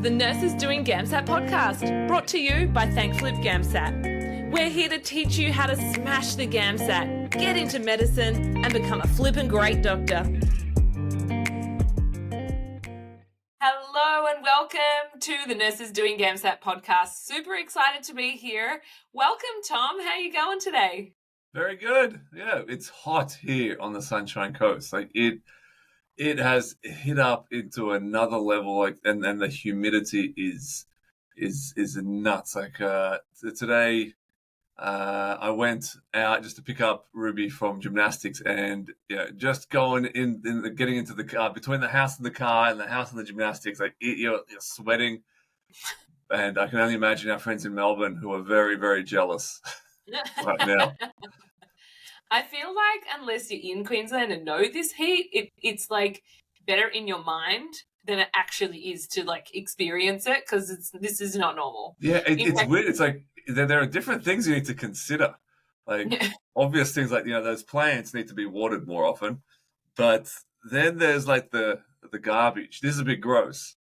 the Nurses Doing GAMSAT podcast, brought to you by Thankfully GAMSAT. We're here to teach you how to smash the GAMSAT, get into medicine, and become a flippin' great doctor. Hello and welcome to the Nurses Doing GAMSAT podcast. Super excited to be here. Welcome, Tom. How are you going today? Very good. Yeah, it's hot here on the Sunshine Coast. It has hit up into another level, and the humidity is nuts. Today, I went out just to pick up Ruby from gymnastics, and just going getting into the car, between the house and the car and the house and the gymnastics, you're sweating, and I can only imagine our friends in Melbourne who are very, very jealous right now. I feel like unless you're in Queensland and know this heat, it's like better in your mind than it actually is to like experience it, because this is not normal. Yeah, it's weird. It's like there are different things you need to consider. Obvious things like, those plants need to be watered more often. But then there's like the garbage. This is a bit gross,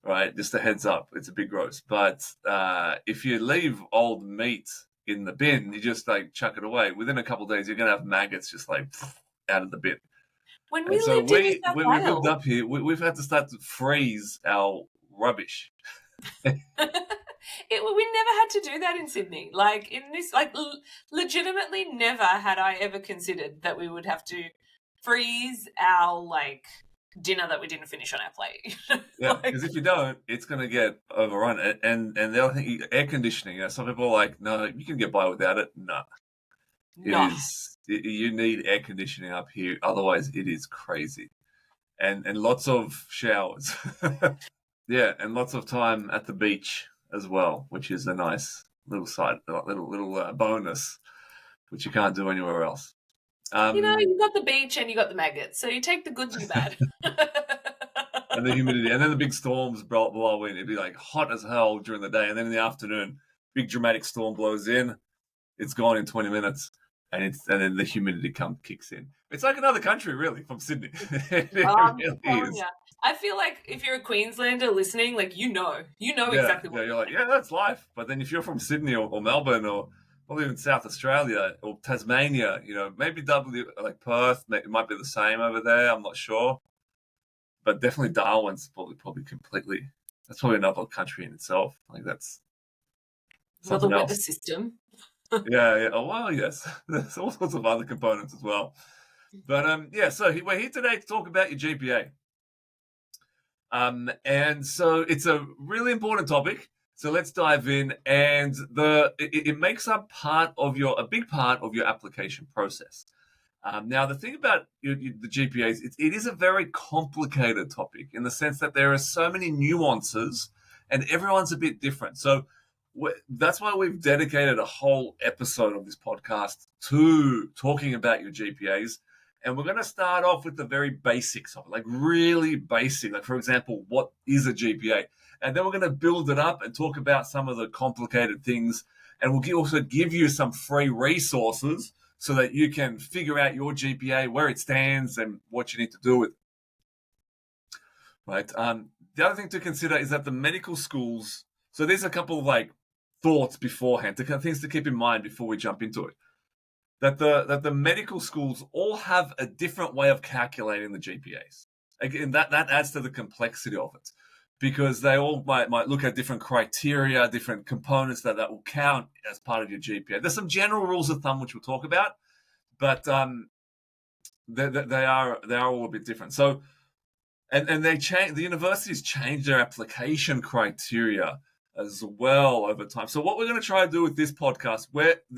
right? Just a heads up. It's a bit gross. But if you leave old meat in the bin, you just chuck it away. Within a couple of days, you're going to have maggots just out of the bin. When we lived in South Wales, we lived up here, we've had to start to freeze our rubbish. We never had to do that in Sydney. Legitimately never had I ever considered that we would have to freeze our dinner that we didn't finish on our plate. Yeah, because if you don't, it's going to get overrun. And the other thing, air conditioning. Some people are like, no, you can get by without it. No. You need air conditioning up here. Otherwise, it is crazy. And lots of showers. Yeah, and lots of time at the beach as well, which is a nice little bonus, which you can't do anywhere else. You got the beach and you got the maggots, so you take the good and the bad. And the humidity, and then the big storms blow in. It'd be hot as hell during the day, and then in the afternoon, big dramatic storm blows in. It's gone in 20 minutes, and then the humidity kicks in. It's like another country, really, from Sydney. It really is. I feel like if you're a Queenslander listening, you know exactly what. Yeah, you're like, yeah, that's life. But then if you're from Sydney or Melbourne or even South Australia or Tasmania, maybe Perth, it might be the same over there. I'm not sure, but definitely Darwin's probably completely. That's probably another country in itself. That's something the else. weather system. Yeah. Oh well, yes. There's all sorts of other components as well. But so we're here today to talk about your GPA. And so it's a really important topic. So let's dive in, and it makes up a big part of your application process. Now, the thing about the GPAs, it is a very complicated topic in the sense that there are so many nuances, and everyone's a bit different. So that's why we've dedicated a whole episode of this podcast to talking about your GPAs. And we're going to start off with the very basics of it, really basic. For example, what is a GPA? And then we're going to build it up and talk about some of the complicated things. And we'll also give you some free resources so that you can figure out your GPA, where it stands, and what you need to do with it. Right. The other thing to consider is that the medical schools. So there's a couple of thoughts beforehand, things to keep in mind before we jump into it. That the medical schools all have a different way of calculating the GPAs. Again, that adds to the complexity of it, because they all might look at different criteria, different components that will count as part of your GPA. There's some general rules of thumb which we'll talk about, but they are all a bit different. So, and they change. The universities change their application criteria as well over time. So what we're going to try to do with this podcast,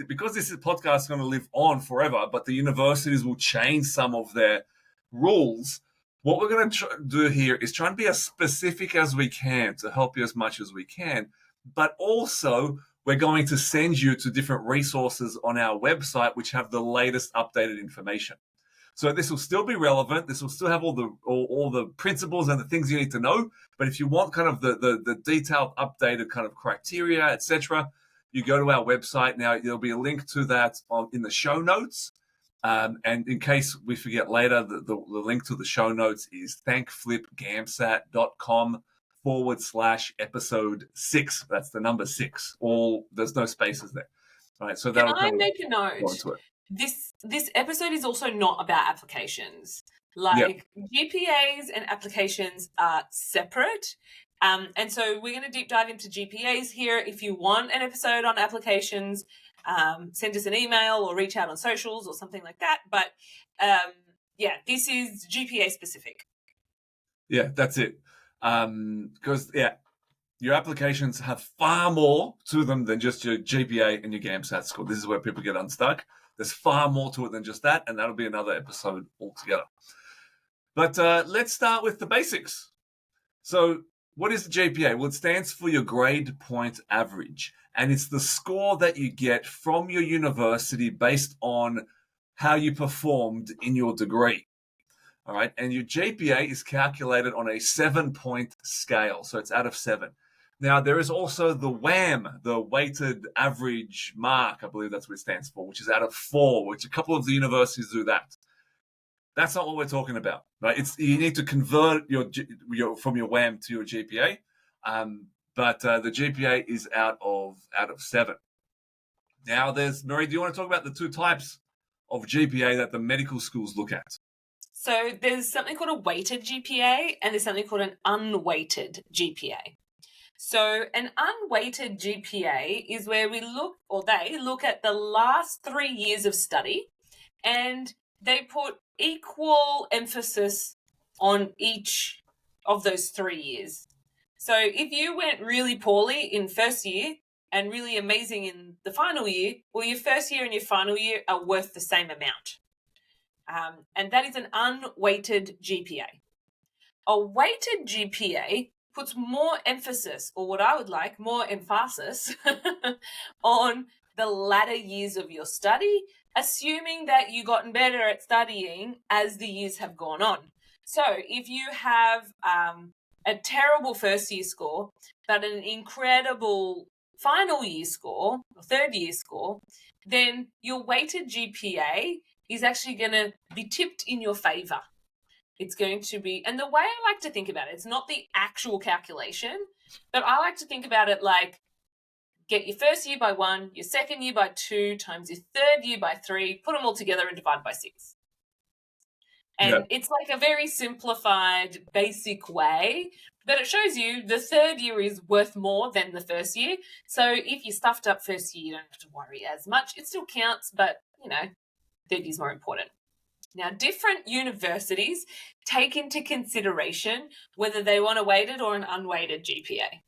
because this podcast is going to live on forever, but the universities will change some of their rules. What we're going to do here is try and be as specific as we can to help you as much as we can. But also, we're going to send you to different resources on our website, which have the latest updated information. So this will still be relevant. This will still have all the principles and the things you need to know. But if you want kind of the detailed, updated kind of criteria, etc., you go to our website. Now, there'll be a link to that in the show notes. And in case we forget later, the link to the show notes is thankflipgamsat.com/ episode 6. That's the number 6. There's no spaces there. All right, so Can that'll I kind make a go note? into it. This episode is also not about applications. Yep. GPAs and applications are separate. And so we're going to deep dive into GPAs here. If you want an episode on applications, send us an email or reach out on socials or something like that. But this is GPA specific. Yeah, that's it. Because, your applications have far more to them than just your GPA and your GAMSAT score. This is where people get unstuck. There's far more to it than just that, and that'll be another episode altogether. But let's start with the basics. So what is the GPA? Well, it stands for your grade point average, and it's the score that you get from your university based on how you performed in your degree. All right, and your GPA is calculated on a 7-point scale, so it's out of 7. Now, there is also the WAM, the weighted average mark, I believe that's what it stands for, which is out of 4, which a couple of the universities do that. That's not what we're talking about, right? You need to convert your from your WAM to your GPA, but the GPA is out of 7. Now, Marie, do you want to talk about the 2 types of GPA that the medical schools look at? So there's something called a weighted GPA and there's something called an unweighted GPA. So an unweighted GPA is where they look at the last 3 years of study and they put equal emphasis on each of those 3 years. So if you went really poorly in first year and really amazing in the final year, well, your first year and your final year are worth the same amount. And that is an unweighted GPA. A weighted GPA puts more emphasis, or what I would like, more emphasis on the latter years of your study, assuming that you've gotten better at studying as the years have gone on. So if you have a terrible first year score, but an incredible final year score, or third year score, then your weighted GPA is actually going to be tipped in your favor. It's going to be, and the way I like to think about it, it's not the actual calculation, but I like to think about it like get your first year by 1, your second year by 2, times your third year by 3, put them all together and divide by 6. And It's like a very simplified, basic way, but it shows you the third year is worth more than the first year. So if you stuffed up first year, you don't have to worry as much. It still counts, but, third year is more important. Now, different universities take into consideration whether they want a weighted or an unweighted GPA.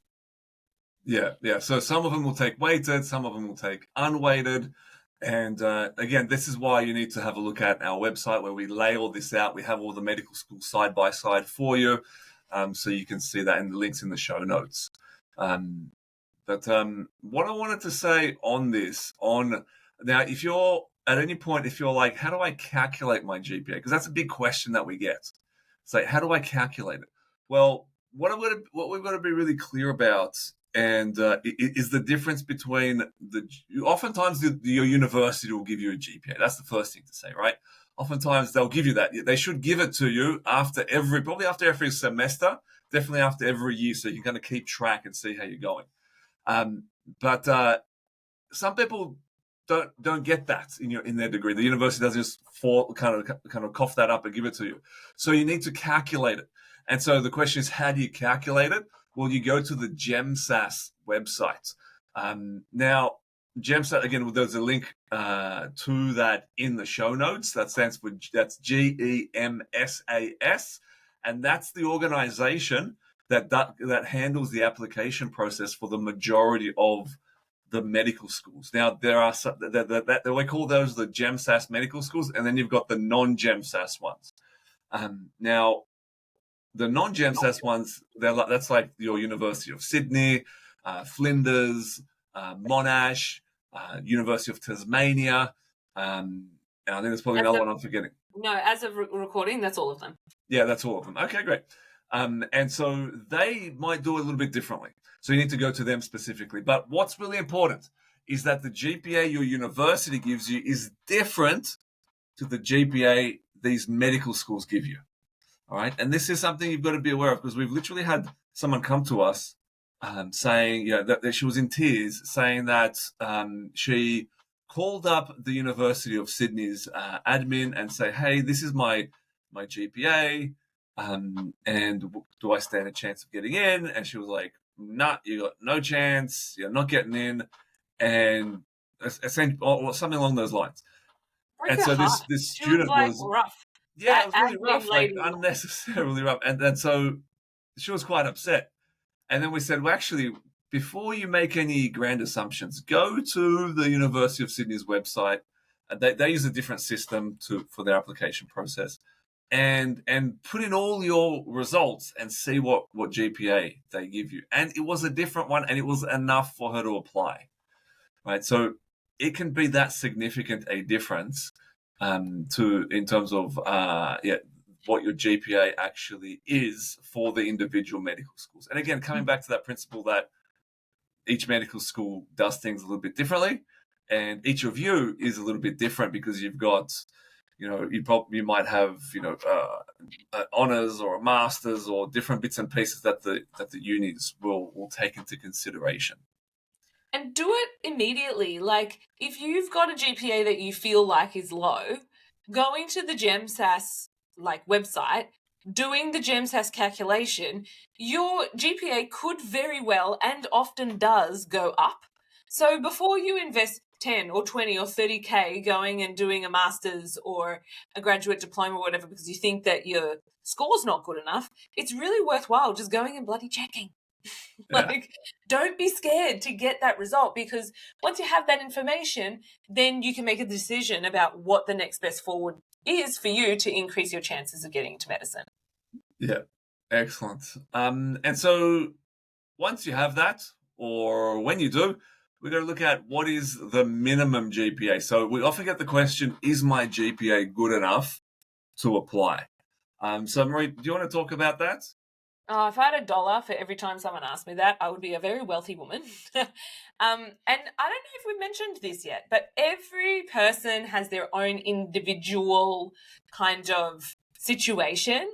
Yeah. So some of them will take weighted, some of them will take unweighted. And again, this is why you need to have a look at our website where we lay all this out. We have all the medical schools side by side for you, so you can see that in the links in the show notes. But what I wanted to say on this, now, if you're at any point, if you're like, how do I calculate my GPA? Because that's a big question that we get. It's like, how do I calculate it? Well, what we've got to be really clear about and is the difference between oftentimes your university will give you a GPA. That's the first thing to say, right? Oftentimes they'll give you that. They should give it to you probably after every semester, definitely after every year, so you can kind of keep track and see how you're going. But some people don't get that in their degree. The university doesn't just kind of cough that up and give it to you. So you need to calculate it. And so the question is, how do you calculate it? Well, you go to the GEMSAS website. Now, GEMSAT, again, there's a link to that in the show notes. That's GEMSAS, and that's the organization that handles the application process for the majority of the medical schools. Now, there are some that we call those the GEMSAS medical schools, and then you've got the non-GEMSAS ones. Now, the non-GEMSAS ones, that's like your University of Sydney, Flinders, Monash, University of Tasmania. And I think there's probably another one I'm forgetting. No, as of recording, that's all of them. Yeah, that's all of them. Okay, great. And so they might do it a little bit differently. So you need to go to them specifically. But what's really important is that the GPA your university gives you is different to the GPA these medical schools give you. All right. And this is something you've got to be aware of, because we've literally had someone come to us saying, that she was in tears, saying that she called up the University of Sydney's admin and say, hey, this is my GPA, and do I stand a chance of getting in? And she was like, nah, you got no chance, you're not getting in, and or something along those lines. Break And your so heart. this She was student like was, rough. yeah, it That was really admin rough, like lady. unnecessarily rough. And so she was quite upset. And then we said, well, actually, before you make any grand assumptions, go to the University of Sydney's website. They use a different system for their application process, and put in all your results and see what GPA they give you. And it was a different one, and it was enough for her to apply. Right, so it can be that significant a difference in terms of what your GPA actually is for the individual medical schools. And again, coming back to that principle that each medical school does things a little bit differently, and each of you is a little bit different because you've got, you might have, honors or a master's or different bits and pieces that the unis will take into consideration. And do it immediately. Like, if you've got a GPA that you feel like is low, going to the GEMSAS website, doing the GEMSAS calculation, your GPA could very well and often does go up. So before you invest 10 or 20 or 30K going and doing a master's or a graduate diploma or whatever because you think that your score's not good enough, it's really worthwhile just going and bloody checking. Yeah. Don't be scared to get that result, because once you have that information, then you can make a decision about what the next best forward is for you to increase your chances of getting into medicine. Yeah, excellent. And so once you have that, or when you do, we're going to look at what is the minimum GPA. So we often get the question, is my GPA good enough to apply? So Marie, do you want to talk about that? Oh, if I had $1 for every time someone asked me that, I would be a very wealthy woman. And I don't know if we mentioned this yet, but every person has their own individual kind of situation,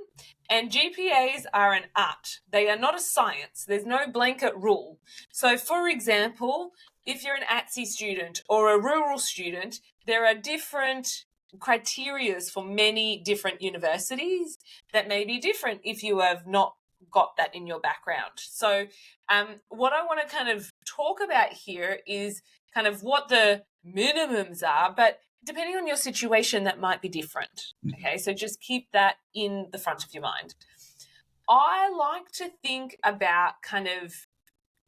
and GPAs are an art. They are not a science. There's no blanket rule. So, for example, if you're an ATSE student or a rural student, there are different criterias for many different universities that may be different if you have not got that in your background. So what I want to kind of talk about here is kind of what the minimums are, but depending on your situation, that might be different. Okay, so just keep that in the front of your mind. I like to think about kind of,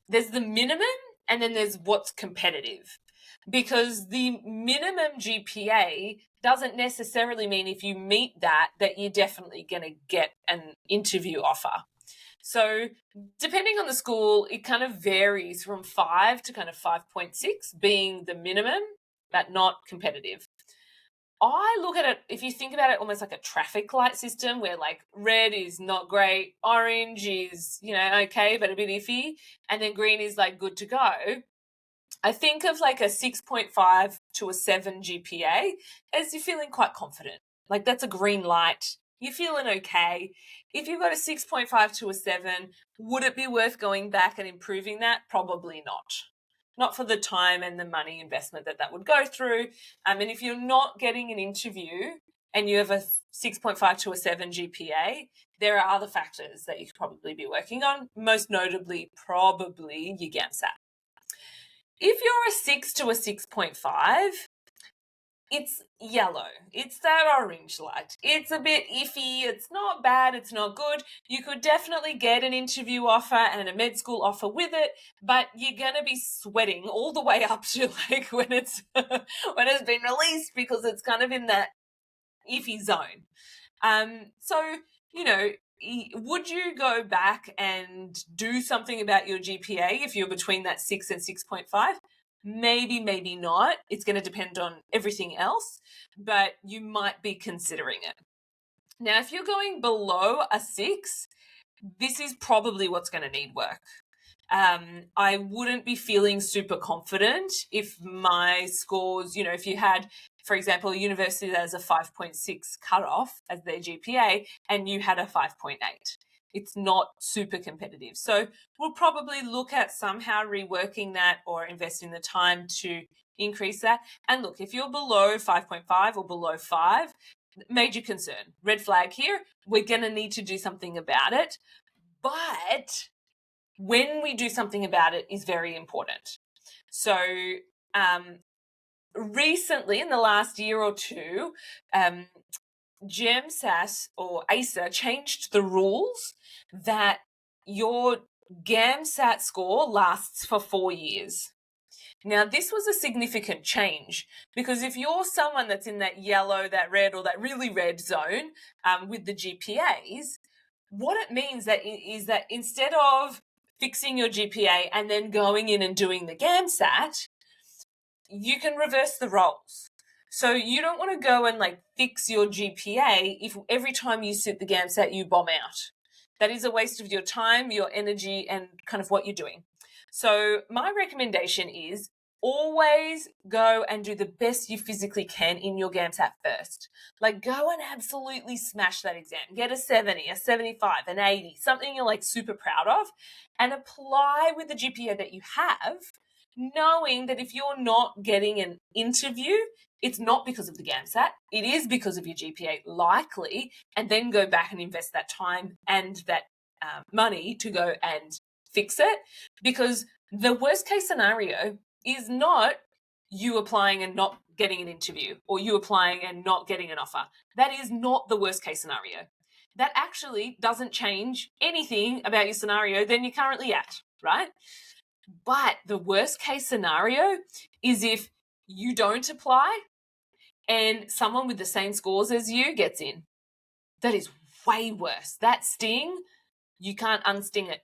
there's the minimum and then there's what's competitive, because the minimum GPA doesn't necessarily mean if you meet that you're definitely going to get an interview offer. So depending on the school, it kind of varies from 5 to kind of 5.6 being the minimum, but not competitive. I look at it, if you think about it, almost like a traffic light system where like red is not great, orange is, okay, but a bit iffy, and then green is like good to go. I think of like a 6.5 to a 7 GPA as you're feeling quite confident. Like that's a green light. You're feeling okay. If you've got a 6.5 to a 7, would it be worth going back and improving that? Probably not. Not for the time and the money investment that would go through. And if you're not getting an interview and you have a 6.5 to a 7 GPA, there are other factors that you could probably be working on, most notably probably your GAMSAT. If you're a 6 to a 6.5, it's yellow. It's that orange light. It's a bit iffy. It's not bad. It's not good. You could definitely get an interview offer and a med school offer with it, but you're going to be sweating all the way up to like when it's when it's been released, because it's kind of in that iffy zone. So, would you go back and do something about your GPA if you're between that 6 and 6.5? Maybe, maybe not. It's going to depend on everything else, but you might be considering it. Now, if you're going below a 6, this is probably what's going to need work. I wouldn't be feeling super confident if my scores, if you had for example, a university that has a 5.6 cutoff as their GPA and you had a 5.8. It's not super competitive. So we'll probably look at somehow reworking that or investing the time to increase that. And look, if you're below 5.5 or below 5, major concern, red flag here, we're going to need to do something about it. But when we do something about it is very important. So recently, in the last year or two, GAMSAT or ACER changed the rules that your GAMSAT score lasts for 4 years. Now, this was a significant change because if you're someone that's in that yellow, that red, or that really red zone with the GPAs, what it means is that instead of fixing your GPA and then going in and doing the GAMSAT, you can reverse the roles. So you don't want to go and like fix your GPA if every time you sit the GAMSAT you bomb out. That is a waste of your time, your energy, and kind of what you're doing. So my recommendation is always go and do the best you physically can in your GAMSAT first. Like go and absolutely smash that exam. Get a 70, a 75, an 80, something you're like super proud of, and apply with the GPA that you have, knowing that if you're not getting an interview, it's not because of the GAMSAT, it is because of your GPA likely, and then go back and invest that time and that money to go and fix it. Because the worst case scenario is not you applying and not getting an interview or you applying and not getting an offer. That is not the worst case scenario. That actually doesn't change anything about your scenario than you're currently at, right? But the worst case scenario is if you don't apply and someone with the same scores as you gets in. That is way worse. That sting, you can't unsting it.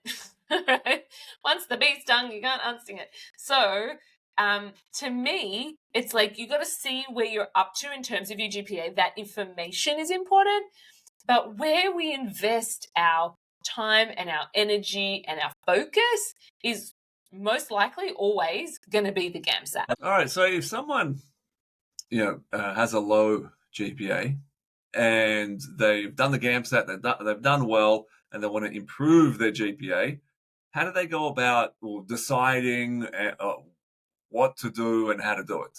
Right? Once the bee's stung, you can't unsting it. So to me, it's like you got to see where you're up to in terms of your GPA. That information is important, but where we invest our time and our energy and our focus is most likely always going to be the GAMSAT. All right, so if someone has a low GPA and they've done the GAMSAT, they've done well, and they want to improve their GPA, how do they go about deciding what to do and how to do it?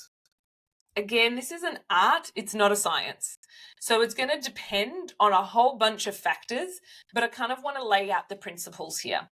Again, this is an art, it's not a science. So it's going to depend on a whole bunch of factors, but I kind of want to lay out the principles here.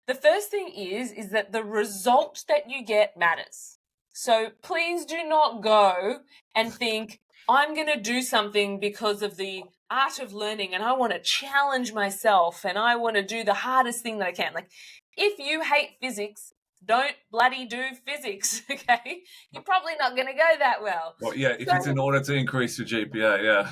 The first thing is that the result that you get matters. So please do not go and think, I'm going to do something because of the art of learning and I want to challenge myself and I want to do the hardest thing that I can. Like, if you hate physics, don't bloody do physics, okay? You're probably not going to go that well. Well, yeah, if it's in order to increase your GPA, yeah.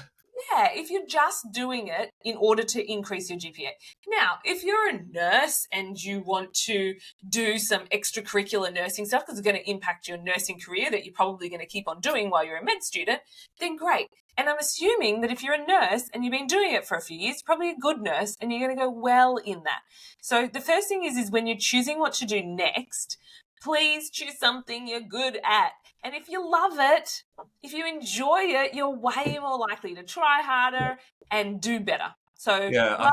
Yeah, if you're just doing it in order to increase your GPA. Now, if you're a nurse and you want to do some extracurricular nursing stuff because it's going to impact your nursing career that you're probably going to keep on doing while you're a med student, then great. And I'm assuming that if you're a nurse and you've been doing it for a few years, probably a good nurse, and you're going to go well in that. So the first thing is when you're choosing what to do next, please choose something you're good at. And if you love it, if you enjoy it, you're way more likely to try harder and do better. So yeah,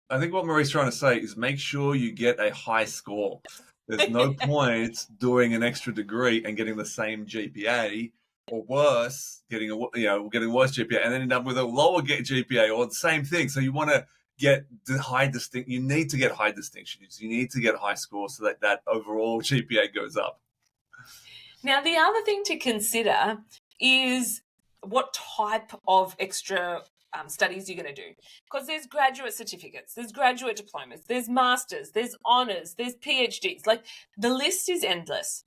I think what Marie's trying to say is make sure you get a high score. There's no point doing an extra degree and getting the same GPA, or worse, getting worse GPA, and then end up with a lower GPA or the same thing. So you want to get the high distinct. You need to get high distinctions. You need to get high scores so that overall GPA goes up. Now, the other thing to consider is what type of extra studies you're going to do. Because there's graduate certificates, there's graduate diplomas, there's masters, there's honours, there's PhDs. Like, the list is endless.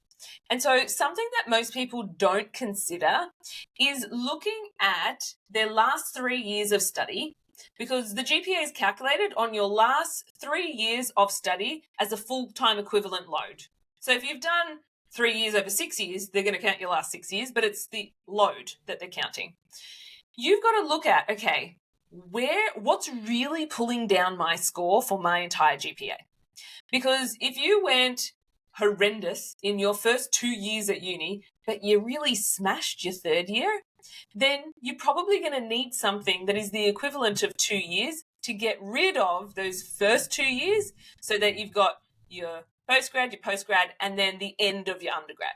And so something that most people don't consider is looking at their last 3 years of study, because the GPA is calculated on your last 3 years of study as a full-time equivalent load. So if you've done 3 years over 6 years, they're going to count your last 6 years, but it's the load that they're counting. You've got to look at, okay, what's really pulling down my score for my entire GPA? Because if you went horrendous in your first 2 years at uni, but you really smashed your third year, then you're probably going to need something that is the equivalent of 2 years to get rid of those first 2 years so that you've got your postgrad, and then the end of your undergrad.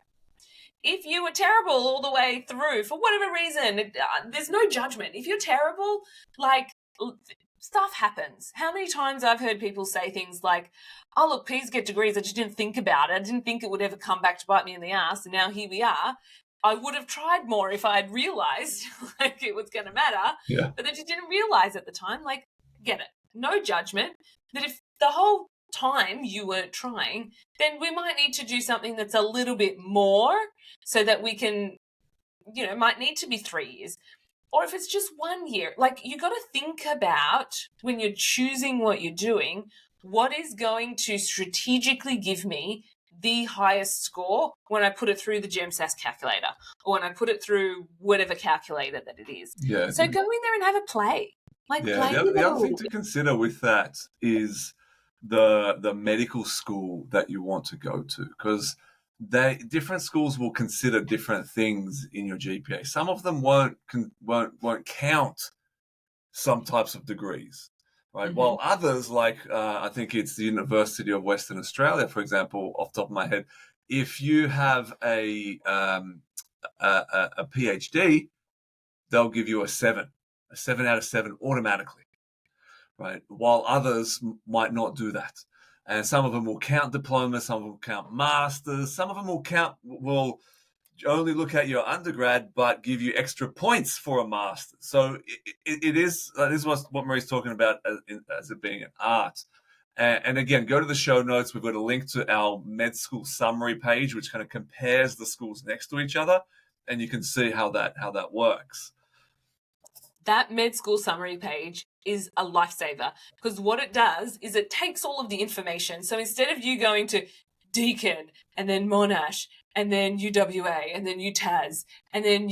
If you were terrible all the way through for whatever reason, there's no judgment. If you're terrible, like, stuff happens. How many times I've heard people say things like, oh, look, P's get degrees. I just didn't think about it. I didn't think it would ever come back to bite me in the ass. And now here we are. I would have tried more if I had realized like it was going to matter. Yeah. But I just didn't realize at the time. Like, get it. No judgment. That if the whole time you weren't trying, then we might need to do something that's a little bit more so that we can, might need to be 3 years. Or if it's just 1 year, like, you got to think about when you're choosing what you're doing, what is going to strategically give me the highest score when I put it through the GEMSAS calculator or when I put it through whatever calculator that it is. Yeah. So go in there and have a play. Like, yeah. The other thing to consider with that is the medical school that you want to go to, because different schools will consider different things in your GPA. Some of them won't count some types of degrees, right? Mm-hmm. While others, like I think it's the University of Western Australia, for example, off the top of my head, if you have a PhD, they'll give you a 7 out of 7 automatically, right? While others might not do that. And some of them will count diplomas, some of them will count masters, some of them will only look at your undergrad but give you extra points for a master. So it is what Marie's talking about as it being an art. And again, go to the show notes. We've got a link to our med school summary page, which kind of compares the schools next to each other, and you can see how that works. That med school summary page is a lifesaver, because what it does is it takes all of the information. So instead of you going to Deakin and then Monash and then UWA and then UTAS and then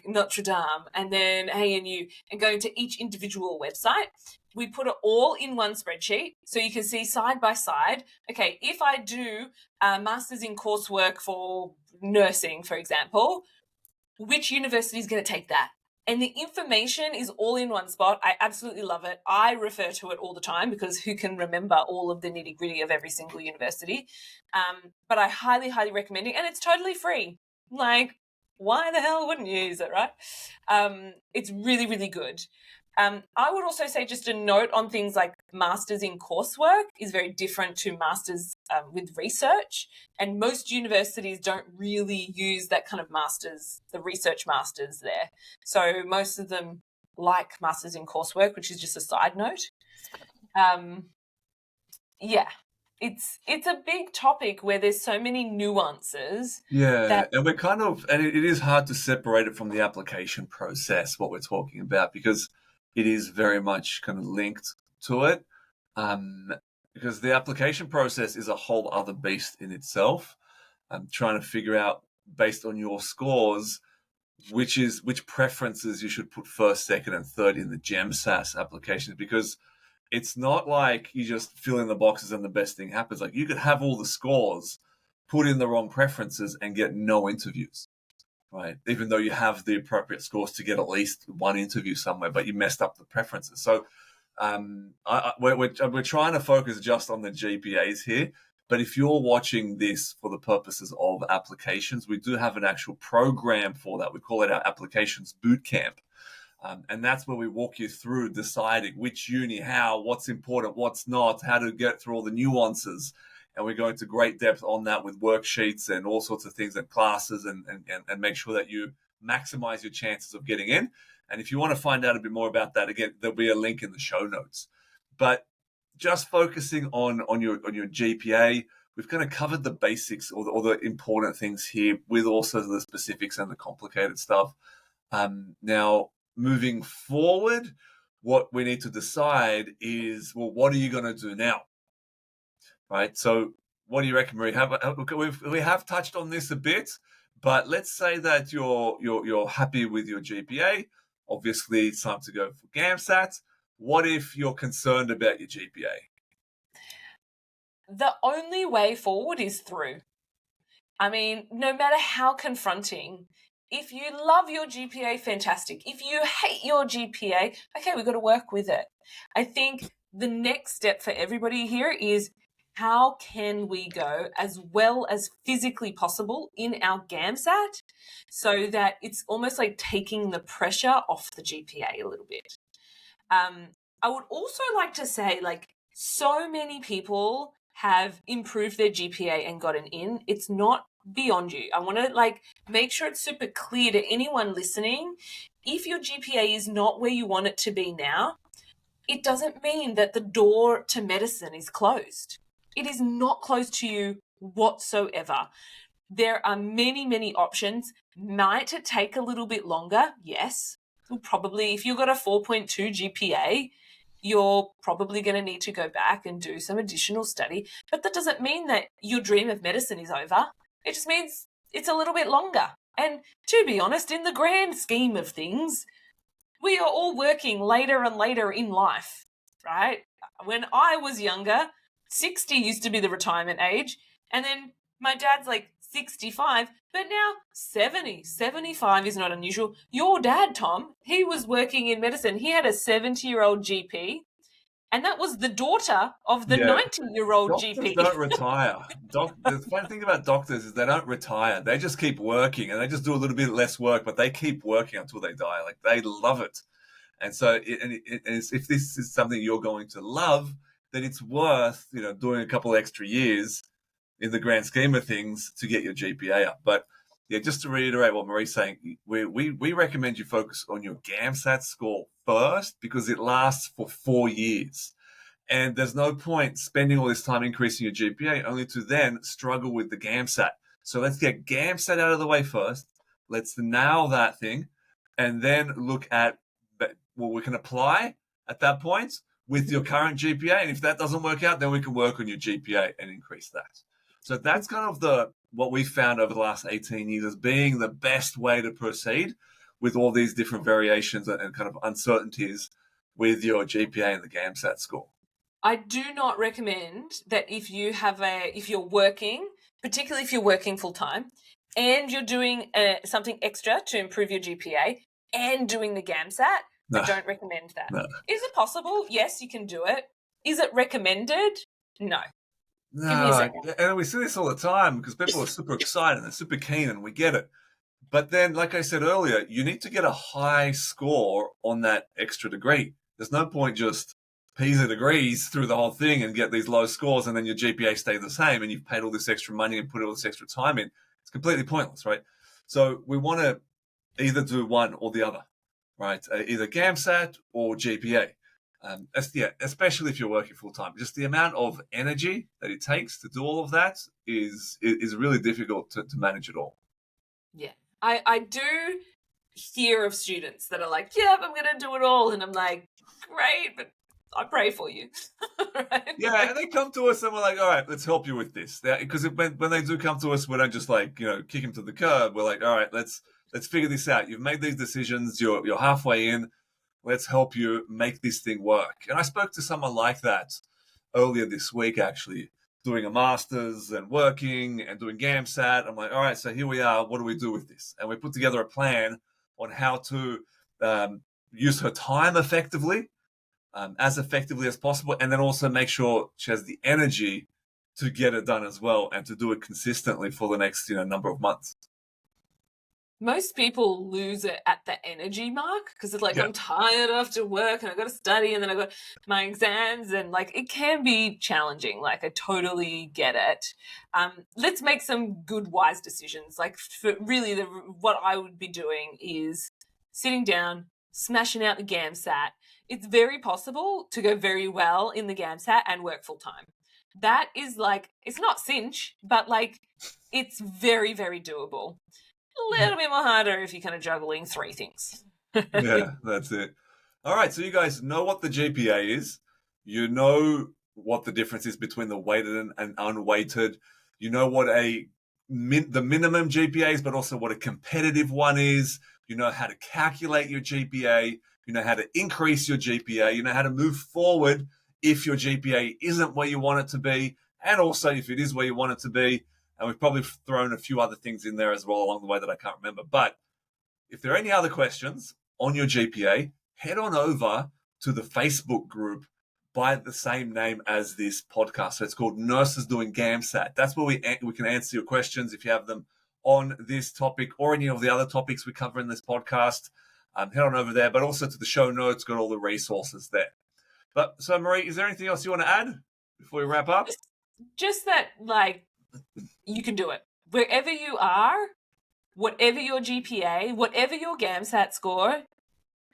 Notre Dame and then ANU and going to each individual website, we put it all in one spreadsheet so you can see side by side, okay, if I do a master's in coursework for nursing, for example, which university is going to take that? And the information is all in one spot. I absolutely love it. I refer to it all the time because who can remember all of the nitty gritty of every single university? But I highly, highly recommend it. And it's totally free. Like, why the hell wouldn't you use it, right? It's really, really good. I would also say just a note on things like masters in coursework is very different to masters with research. And most universities don't really use that kind of masters, the research masters there. So most of them like masters in coursework, which is just a side note. It's a big topic where there's so many nuances. Yeah, and it is hard to separate it from the application process, what we're talking about, because it is very much kind of linked to it, because the application process is a whole other beast in itself. Trying to figure out, based on your scores, which preferences you should put first, second, and third in the GEMSAS applications, because it's not like you just fill in the boxes and the best thing happens. Like, you could have all the scores, put in the wrong preferences, and get no interviews. Right, even though you have the appropriate scores to get at least one interview somewhere, but you messed up the preferences. So we're trying to focus just on the GPAs here. But if you're watching this for the purposes of applications, we do have an actual program for that. We call it our Applications Bootcamp. And that's where we walk you through deciding which uni, how, what's important, what's not, how to get through all the nuances. And we go into great depth on that with worksheets and all sorts of things and classes and make sure that you maximize your chances of getting in. And if you want to find out a bit more about that, again, there'll be a link in the show notes. But just focusing on your GPA, we've kind of covered the basics or the important things here, with also the specifics and the complicated stuff. Now, moving forward, what we need to decide is, well, what are you going to do now? Right. So what do you reckon, Marie? We have touched on this a bit, but let's say that you're happy with your GPA. Obviously, it's time to go for GAMSAT. What if you're concerned about your GPA? The only way forward is through. I mean, no matter how confronting, if you love your GPA, fantastic. If you hate your GPA, okay, we've got to work with it. I think the next step for everybody here is how can we go as well as physically possible in our GAMSAT so that it's almost like taking the pressure off the GPA a little bit. I would also like to say, like, so many people have improved their GPA and gotten in. It's not beyond you. I want to like make sure it's super clear to anyone listening. If your GPA is not where you want it to be now, it doesn't mean that the door to medicine is closed. It is not closed to you whatsoever. There are many, many options. Might it take a little bit longer? Yes. Probably, if you've got a 4.2 GPA, you're probably going to need to go back and do some additional study. But that doesn't mean that your dream of medicine is over. It just means it's a little bit longer. And to be honest, in the grand scheme of things, we are all working later and later in life, right? When I was younger, 60 used to be the retirement age. And then my dad's like 65, but now 70, 75 is not unusual. Your dad, Tom, he was working in medicine. He had a 70-year-old GP, and that was the daughter of the 90-year-old Doctors GP. don't retire. The funny thing about doctors is they don't retire. They just keep working, and they just do a little bit less work, but they keep working until they die. Like, they love it. And so, if this is something you're going to love, then it's worth, doing a couple extra years in the grand scheme of things to get your GPA up. But yeah, just to reiterate what Marie's saying, we recommend you focus on your GAMSAT score first because it lasts for 4 years. And there's no point spending all this time increasing your GPA only to then struggle with the GAMSAT. So let's get GAMSAT out of the way first. Let's nail that thing and then look at what we can apply at that point with your current GPA. And if that doesn't work out, then we can work on your GPA and increase that. So that's kind of what we found over the last 18 years as being the best way to proceed with all these different variations and kind of uncertainties with your GPA and the GAMSAT score. I do not recommend that if you're working, particularly if you're working full time, and you're doing something extra to improve your GPA and doing the GAMSAT, I don't recommend that. No. Is it possible? Yes, you can do it. Is it recommended? No. No, and we see this all the time because people are super excited and they're super keen, and we get it. But then, like I said earlier, you need to get a high score on that extra degree. There's no point just PISA degrees through the whole thing and get these low scores and then your GPA stay the same and you've paid all this extra money and put all this extra time in. It's completely pointless, right? So we want to either do one or the other, right? Either GAMSAT or GPA. Especially if you're working full time, just the amount of energy that it takes to do all of that is really difficult to manage it all. Yeah, I do hear of students that are like, "Yeah, I'm going to do it all," and I'm like, "Great, but I pray for you." Right? Yeah, and they come to us and we're like, "All right, let's help you with this." Because when they do come to us, we don't just like kick them to the curb. We're like, "All right, let's figure this out. You've made these decisions. You're halfway in. Let's help you make this thing work." And I spoke to someone like that earlier this week, actually, doing a master's and working and doing GAMSAT. I'm like, all right, so here we are. What do we do with this? And we put together a plan on how to use her time effectively, as effectively as possible, and then also make sure she has the energy to get it done as well and to do it consistently for the next number of months. Most people lose it at the energy mark because it's like, I'm tired after work and I've got to study and then I've got my exams, and like it can be challenging. Like, I totally get it. Let's make some good, wise decisions. Like, for really, what I would be doing is sitting down, smashing out the GAMSAT. It's very possible to go very well in the GAMSAT and work full time. That is like, it's not cinch, but like it's very, very doable. A little bit more harder if you're kind of juggling 3 things. Yeah, that's it. All right, so you guys know what the GPA is. You know what the difference is between the weighted and unweighted. You know what the minimum GPA is, but also what a competitive one is. You know how to calculate your GPA. You know how to increase your GPA. You know how to move forward if your GPA isn't where you want it to be, and also if it is where you want it to be. And we've probably thrown a few other things in there as well along the way that I can't remember. But if there are any other questions on your GPA, head on over to the Facebook group by the same name as this podcast. So it's called Nurses Doing GAMSAT. That's where we can answer your questions if you have them on this topic or any of the other topics we cover in this podcast. Head on over there, but also to the show notes, got all the resources there. But so, Marie, is there anything else you want to add before we wrap up? Just that, like, you can do it. Wherever you are, whatever your GPA, whatever your GAMSAT score,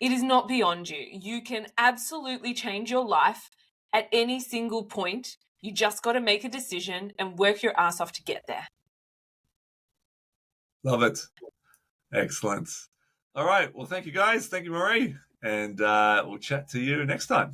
it is not beyond you. You can absolutely change your life at any single point. You just got to make a decision and work your ass off to get there. Love it. Excellent. All right. Well, thank you, guys. Thank you, Marie. And we'll chat to you next time.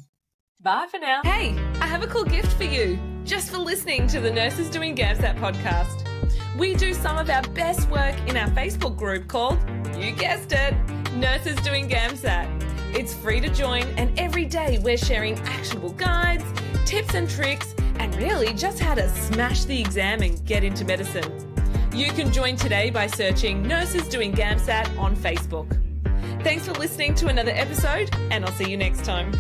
Bye for now. Hey, I have a cool gift for you, just for listening to the Nurses Doing GAMSAT podcast. We do some of our best work in our Facebook group called, you guessed it, Nurses Doing GAMSAT. It's free to join, and every day we're sharing actionable guides, tips and tricks, and really just how to smash the exam and get into medicine. You can join today by searching Nurses Doing GAMSAT on Facebook. Thanks for listening to another episode, and I'll see you next time.